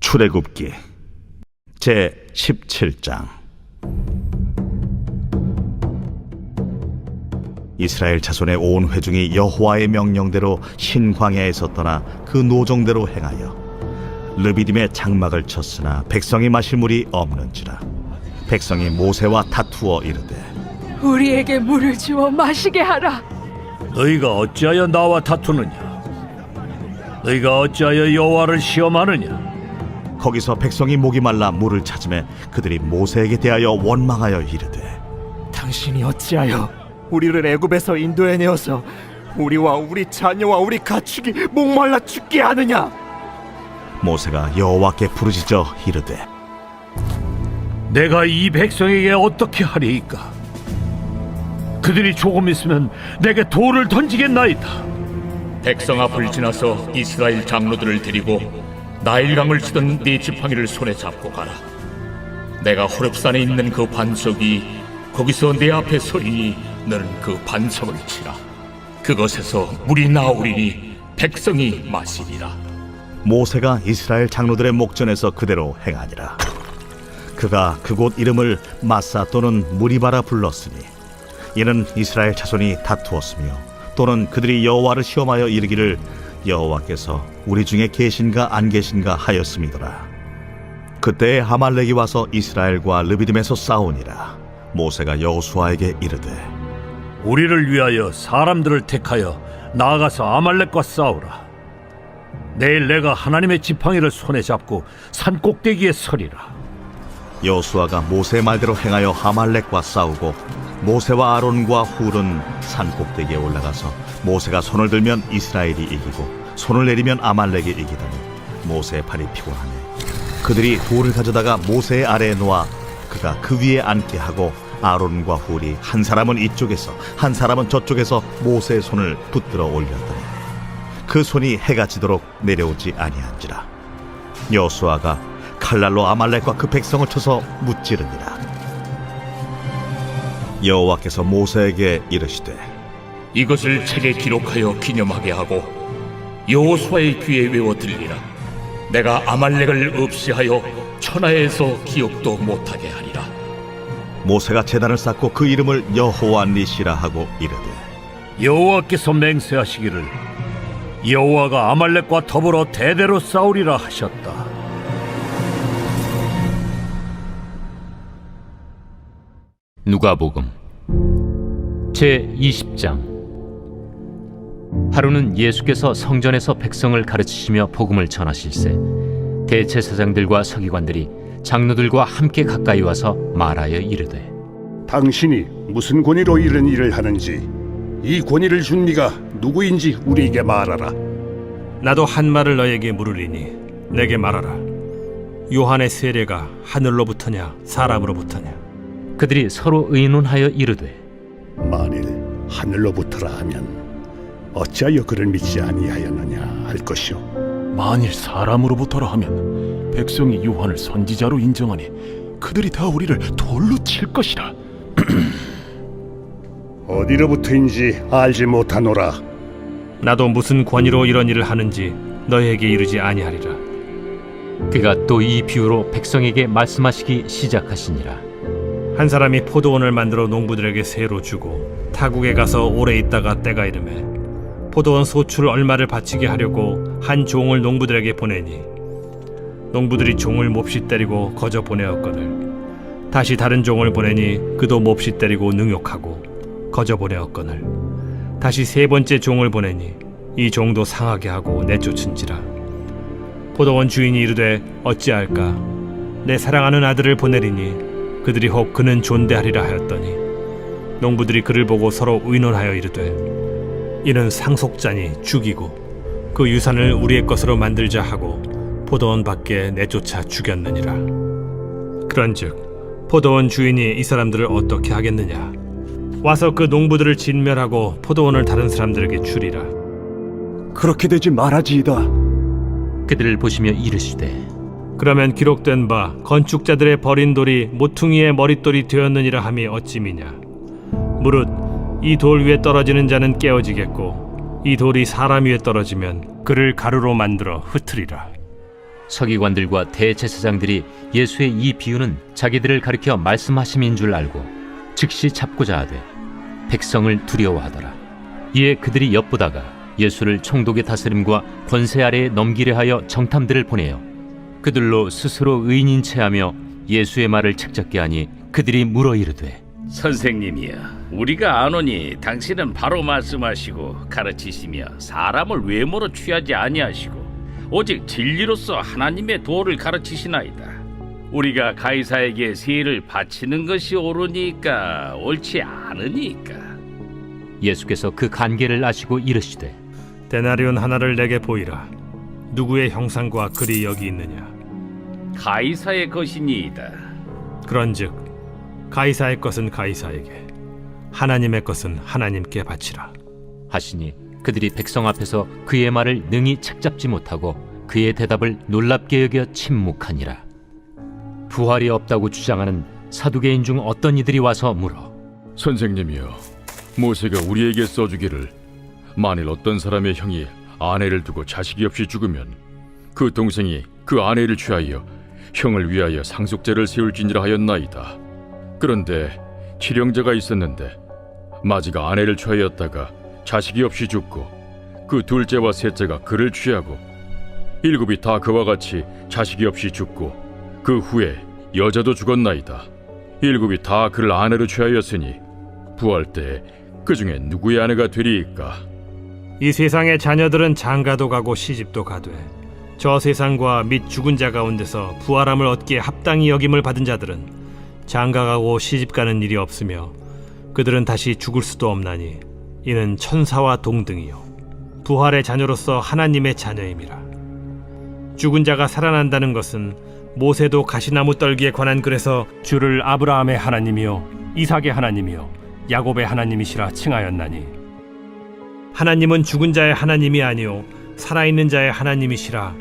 출애굽기 제 17장. 이스라엘 자손의 온 회중이 여호와의 명령대로 흰 광야에서 떠나 그 노정대로 행하여 르비딤에 장막을 쳤으나 백성이 마실 물이 없는지라. 백성이 모세와 다투어 이르되, 우리에게 물을 주어 마시게 하라. 너희가 어찌하여 나와 다투느냐? 너희가 어찌하여 여호와를 시험하느냐? 거기서 백성이 목이 말라 물을 찾으매 그들이 모세에게 대하여 원망하여 이르되, 당신이 어찌하여 우리를 애굽에서 인도해내어서 우리와 우리 자녀와 우리 가축이 목말라 죽게 하느냐? 모세가 여호와께 부르짖어 이르되, 내가 이 백성에게 어떻게 하리이까? 그들이 조금 있으면 내게 돌을 던지겠나이다. 백성 앞을 지나서 이스라엘 장로들을 데리고 나일강을 치던 네 지팡이를 손에 잡고 가라. 내가 호렙산에 있는 그 반석이 거기서 내 앞에 서리니 너는 그 반석을 치라. 그것에서 물이 나오리니 백성이 마시리라. 모세가 이스라엘 장로들의 목전에서 그대로 행하니라. 그가 그곳 이름을 마사 또는 무리바라 불렀으니 이는 이스라엘 자손이 다투었으며 또는 그들이 여호와를 시험하여 이르기를 여호와께서 우리 중에 계신가 안 계신가 하였음이더라. 그때에 아말렉이 와서 이스라엘과 르비딤에서 싸우니라. 모세가 여호수아에게 이르되, 우리를 위하여 사람들을 택하여 나아가서 아말렉과 싸우라. 내일 내가 하나님의 지팡이를 손에 잡고 산 꼭대기에 서리라. 여호수아가 모세의 말대로 행하여 아말렉과 싸우고 모세와 아론과 훌은 산 꼭대기에 올라가서 모세가 손을 들면 이스라엘이 이기고 손을 내리면 아말렉이 이기더니 모세의 팔이 피곤하네. 그들이 돌을 가져다가 모세의 아래에 놓아 그가 그 위에 앉게 하고 아론과 훌이 한 사람은 이쪽에서 한 사람은 저쪽에서 모세의 손을 붙들어 올렸더니 그 손이 해가 지도록 내려오지 아니한지라. 여호수아가 칼날로 아말렉과 그 백성을 쳐서 무찌르니라. 여호와께서 모세에게 이르시되, 이것을 책에 기록하여 기념하게 하고 여호수아의 귀에 외워 들리라. 내가 아말렉을 없이하여 천하에서 기억도 못하게 하리라. 모세가 제단을 쌓고 그 이름을 여호와 니시라 하고 이르되, 여호와께서 맹세하시기를 여호와가 아말렉과 더불어 대대로 싸우리라 하셨다. 누가복음 제 20장. 하루는 예수께서 성전에서 백성을 가르치시며 복음을 전하실세 대제사장들과 서기관들이 장로들과 함께 가까이 와서 말하여 이르되, 당신이 무슨 권위로 이런 일을 하는지 이 권위를 준 네가 누구인지 우리에게 말하라. 나도 한 말을 너에게 물으리니 내게 말하라. 요한의 세례가 하늘로부터냐 사람으로부터냐? 그들이 서로 의논하여 이르되, 만일 하늘로부터라 하면 어찌하여 그를 믿지 아니하였느냐 할 것이요, 만일 사람으로부터라 하면 백성이 요한을 선지자로 인정하니 그들이 다 우리를 돌로 칠 것이라. 어디로부터인지 알지 못하노라. 나도 무슨 권위로 이런 일을 하는지 너에게 이르지 아니하리라. 그가 또 이 비유로 백성에게 말씀하시기 시작하시니라. 한 사람이 포도원을 만들어 농부들에게 세로 주고 타국에 가서 오래 있다가 때가 이르매 포도원 소출 얼마를 바치게 하려고 한 종을 농부들에게 보내니 농부들이 종을 몹시 때리고 거저 보내었거늘 다시 다른 종을 보내니 그도 몹시 때리고 능욕하고 거저 보내었거늘 다시 세 번째 종을 보내니 이 종도 상하게 하고 내쫓은지라. 포도원 주인이 이르되 어찌할까? 내 사랑하는 아들을 보내리니 그들이 혹 그는 존대하리라 하였더니 농부들이 그를 보고 서로 의논하여 이르되, 이는 상속자니 죽이고 그 유산을 우리의 것으로 만들자 하고 포도원 밖에 내쫓아 죽였느니라. 그런즉 포도원 주인이 이 사람들을 어떻게 하겠느냐? 와서 그 농부들을 진멸하고 포도원을 다른 사람들에게 주리라. 그렇게 되지 말아지이다. 그들을 보시며 이르시되, 그러면 기록된 바 건축자들의 버린 돌이 모퉁이의 머릿돌이 되었느니라 함이 어찌미냐? 무릇 이 돌 위에 떨어지는 자는 깨어지겠고 이 돌이 사람 위에 떨어지면 그를 가루로 만들어 흩으리라. 서기관들과 대제사장들이 예수의 이 비유는 자기들을 가리켜 말씀하심인 줄 알고 즉시 잡고자 하되 백성을 두려워하더라. 이에 그들이 엿보다가 예수를 총독의 다스림과 권세 아래에 넘기려 하여 정탐들을 보내어 그들로 스스로 의인인 체하며 예수의 말을 책잡게 하니 그들이 물어 이르되 선생님이여, 우리가 아노니 당신은 바로 말씀하시고 가르치시며 사람을 외모로 취하지 아니하시고 오직 진리로서 하나님의 도를 가르치시나이다. 우리가 가이사에게 세를 바치는 것이 옳으니까 옳지 않으니까. 예수께서 그 간계를 아시고 이르시되 데나리온 하나를 내게 보이라. 누구의 형상과 글이 여기 있느냐? 가이사의 것이니이다. 그런즉 가이사의 것은 가이사에게, 하나님의 것은 하나님께 바치라. 하시니 그들이 백성 앞에서 그의 말을 능히 책잡지 못하고 그의 대답을 놀랍게 여겨 침묵하니라. 부활이 없다고 주장하는 사두개인 중 어떤 이들이 와서 물어 선생님이여, 모세가 우리에게 써주기를 만일 어떤 사람의 형이 아내를 두고 자식이 없이 죽으면 그 동생이 그 아내를 취하여 형을 위하여 상속제를 세울지니라 하였나이다. 그런데 칠형제가 있었는데 마지가 아내를 취하였다가 자식이 없이 죽고 그 둘째와 셋째가 그를 취하고 일곱이 다 그와 같이 자식이 없이 죽고 그 후에 여자도 죽었나이다. 일곱이 다 그를 아내로 취하였으니 부활 때에 그 중에 누구의 아내가 되리이까? 이 세상의 자녀들은 장가도 가고 시집도 가되 저 세상과 및 죽은 자 가운데서 부활함을 얻기에 합당히 여김을 받은 자들은 장가가고 시집가는 일이 없으며 그들은 다시 죽을 수도 없나니 이는 천사와 동등이요 부활의 자녀로서 하나님의 자녀임이라. 죽은 자가 살아난다는 것은 모세도 가시나무 떨기에 관한 글에서 주를 아브라함의 하나님이요 이삭의 하나님이요 야곱의 하나님이시라 칭하였나니, 하나님은 죽은 자의 하나님이 아니요 살아있는 자의 하나님이시라.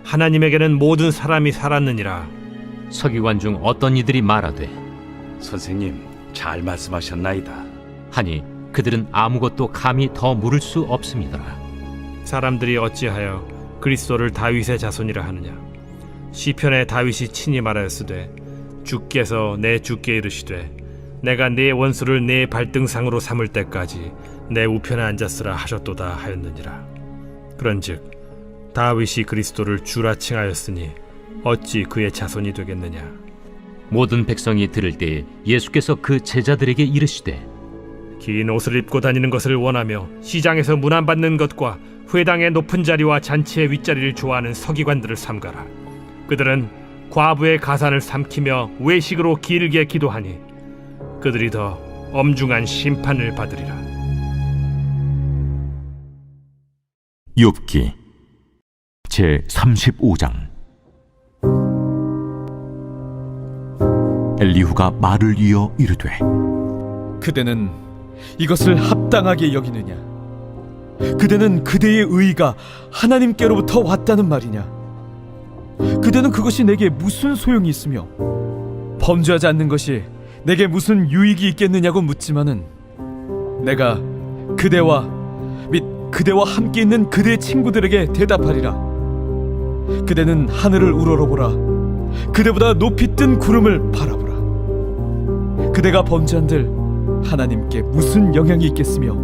하나님에게는 모든 사람이 살았느니라. 서기관 중 어떤 이들이 말하되 선생님, 잘 말씀하셨나이다. 하니 그들은 아무것도 감히 더 물을 수 없음이더라. 사람들이 어찌하여 그리스도를 다윗의 자손이라 하느냐? 시편에 다윗이 친히 말하였으되 주께서 내 주께 이르시되 내가 네 원수를 네 발등상으로 삼을 때까지 내 우편에 앉았으라 하셨도다 하였느니라. 그런즉 다윗이 그리스도를 주라 칭하였으니 어찌 그의 자손이 되겠느냐? 모든 백성이 들을 때에 예수께서 그 제자들에게 이르시되 긴 옷을 입고 다니는 것을 원하며 시장에서 문안받는 것과 회당의 높은 자리와 잔치의 윗자리를 좋아하는 서기관들을 삼가라. 그들은 과부의 가산을 삼키며 외식으로 길게 기도하니 그들이 더 엄중한 심판을 받으리라. 욥기 제 35장. 엘리후가 말을 이어 이르되 그대는 이것을 합당하게 여기느냐? 그대는 그대의 의가 하나님께로부터 왔다는 말이냐? 그대는 그것이 내게 무슨 소용이 있으며 범죄하지 않는 것이 내게 무슨 유익이 있겠느냐고 묻지만은 내가 그대와 및 그대와 함께 있는 그대의 친구들에게 대답하리라. 그대는 하늘을 우러러보라. 그대보다 높이 뜬 구름을 바라보라. 그대가 범죄한들 하나님께 무슨 영향이 있겠으며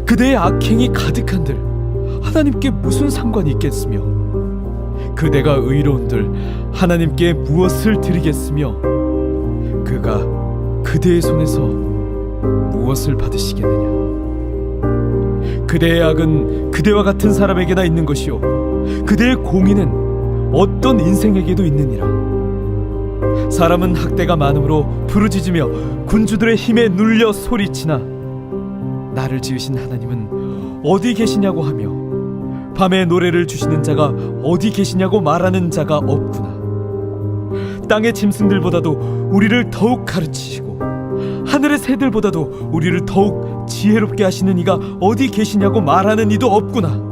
그대의 악행이 가득한들 하나님께 무슨 상관이 있겠으며 그대가 의로운들 하나님께 무엇을 드리겠으며 그가 그대의 손에서 무엇을 받으시겠느냐? 그대의 악은 그대와 같은 사람에게나 있는 것이요 그대의 공의는 어떤 인생에게도 있느니라. 사람은 학대가 많음으로 부르짖으며 군주들의 힘에 눌려 소리치나 나를 지으신 하나님은 어디 계시냐고 하며 밤에 노래를 주시는 자가 어디 계시냐고 말하는 자가 없구나. 땅의 짐승들보다도 우리를 더욱 가르치시고 하늘의 새들보다도 우리를 더욱 지혜롭게 하시는 이가 어디 계시냐고 말하는 이도 없구나.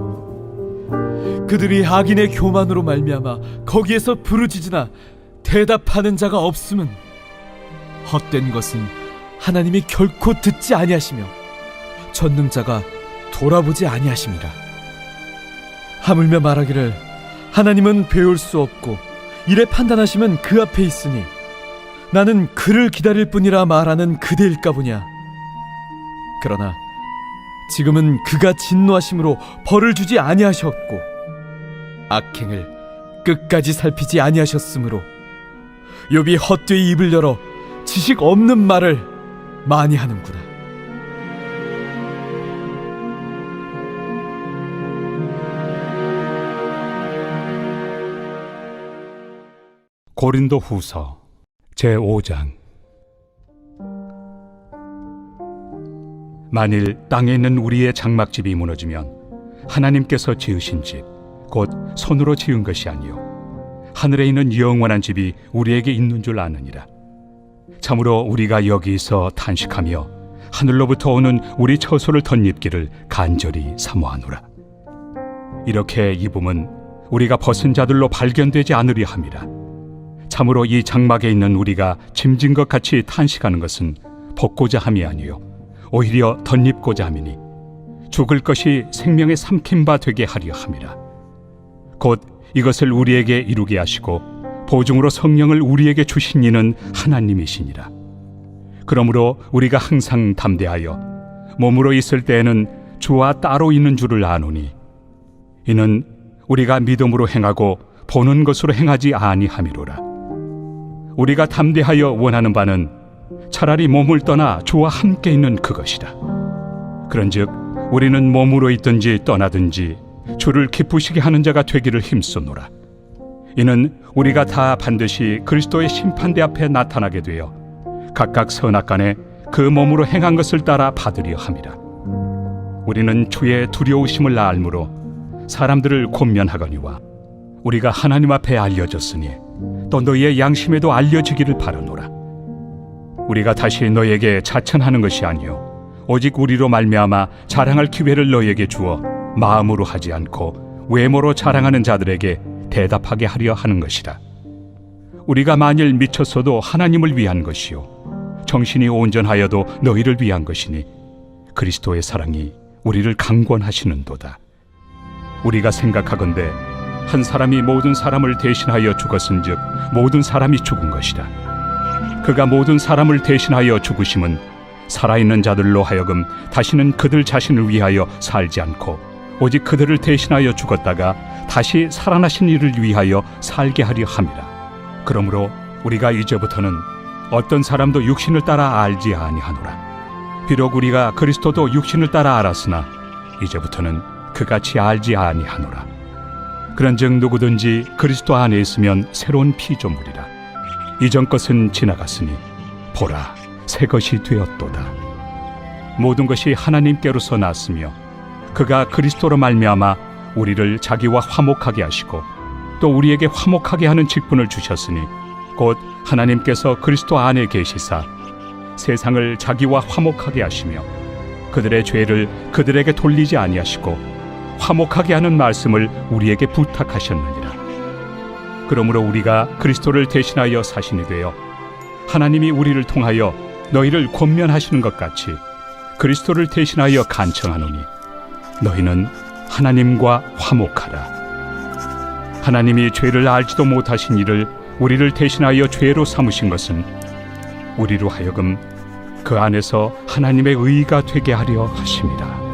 그들이 악인의 교만으로 말미암아 거기에서 부르짖으나 대답하는 자가 없음은 헛된 것은 하나님이 결코 듣지 아니하시며 전능자가 돌아보지 아니하심이라. 하물며 말하기를 하나님은 배울 수 없고 이래 판단하시면 그 앞에 있으니 나는 그를 기다릴 뿐이라 말하는 그대일까 보냐. 그러나 지금은 그가 진노하심으로 벌을 주지 아니하셨고 악행을 끝까지 살피지 아니하셨으므로 욥이 헛되이 입을 열어 지식 없는 말을 많이 하는구나. 고린도 후서 제5장. 만일 땅에 있는 우리의 장막집이 무너지면 하나님께서 지으신 집, 곧 손으로 지은 것이 아니요 하늘에 있는 영원한 집이 우리에게 있는 줄 아느니라. 참으로 우리가 여기서 탄식하며 하늘로부터 오는 우리 처소를 덧입기를 간절히 사모하노라. 이렇게 입음은 우리가 벗은 자들로 발견되지 않으리 함이라. 참으로 이 장막에 있는 우리가 짐진 것 같이 탄식하는 것은 벗고자 함이 아니요 오히려 덧입고자 함이니 죽을 것이 생명의 삼킨 바 되게 하려 함이라. 곧 이것을 우리에게 이루게 하시고 보증으로 성령을 우리에게 주신 이는 하나님이시니라. 그러므로 우리가 항상 담대하여 몸으로 있을 때에는 주와 따로 있는 줄을 아노니 이는 우리가 믿음으로 행하고 보는 것으로 행하지 아니함이로라. 우리가 담대하여 원하는 바는 차라리 몸을 떠나 주와 함께 있는 그것이라. 그런즉 우리는 몸으로 있든지 떠나든지 주를 기쁘시게 하는 자가 되기를 힘쓰노라. 이는 우리가 다 반드시 그리스도의 심판대 앞에 나타나게 되어 각각 선악간에 그 몸으로 행한 것을 따라 받으려 함이라. 우리는 주의 두려우심을 알므로 사람들을 권면하거니와 우리가 하나님 앞에 알려졌으니 또 너희의 양심에도 알려지기를 바라노라. 우리가 다시 너희에게 자천하는 것이 아니요 오직 우리로 말미암아 자랑할 기회를 너희에게 주어 마음으로 하지 않고 외모로 자랑하는 자들에게 대답하게 하려 하는 것이라. 우리가 만일 미쳤어도 하나님을 위한 것이요 정신이 온전하여도 너희를 위한 것이니 그리스도의 사랑이 우리를 강권하시는도다. 우리가 생각하건대 한 사람이 모든 사람을 대신하여 죽었은즉 모든 사람이 죽은 것이라. 그가 모든 사람을 대신하여 죽으심은 살아있는 자들로 하여금 다시는 그들 자신을 위하여 살지 않고 오직 그들을 대신하여 죽었다가 다시 살아나신 이를 위하여 살게 하려 함이라. 그러므로 우리가 이제부터는 어떤 사람도 육신을 따라 알지 아니하노라. 비록 우리가 그리스도도 육신을 따라 알았으나 이제부터는 그같이 알지 아니하노라. 그런즉 누구든지 그리스도 안에 있으면 새로운 피조물이라. 이전 것은 지나갔으니 보라 새 것이 되었도다. 모든 것이 하나님께로서 났으며 그가 그리스도로 말미암아 우리를 자기와 화목하게 하시고 또 우리에게 화목하게 하는 직분을 주셨으니 곧 하나님께서 그리스도 안에 계시사 세상을 자기와 화목하게 하시며 그들의 죄를 그들에게 돌리지 아니하시고 화목하게 하는 말씀을 우리에게 부탁하셨느니라. 그러므로 우리가 그리스도를 대신하여 사신이 되어 하나님이 우리를 통하여 너희를 권면하시는 것 같이 그리스도를 대신하여 간청하노니 너희는 하나님과 화목하라. 하나님이 죄를 알지도 못하신 이를 우리를 대신하여 죄로 삼으신 것은 우리로 하여금 그 안에서 하나님의 의가 되게 하려 하심이라.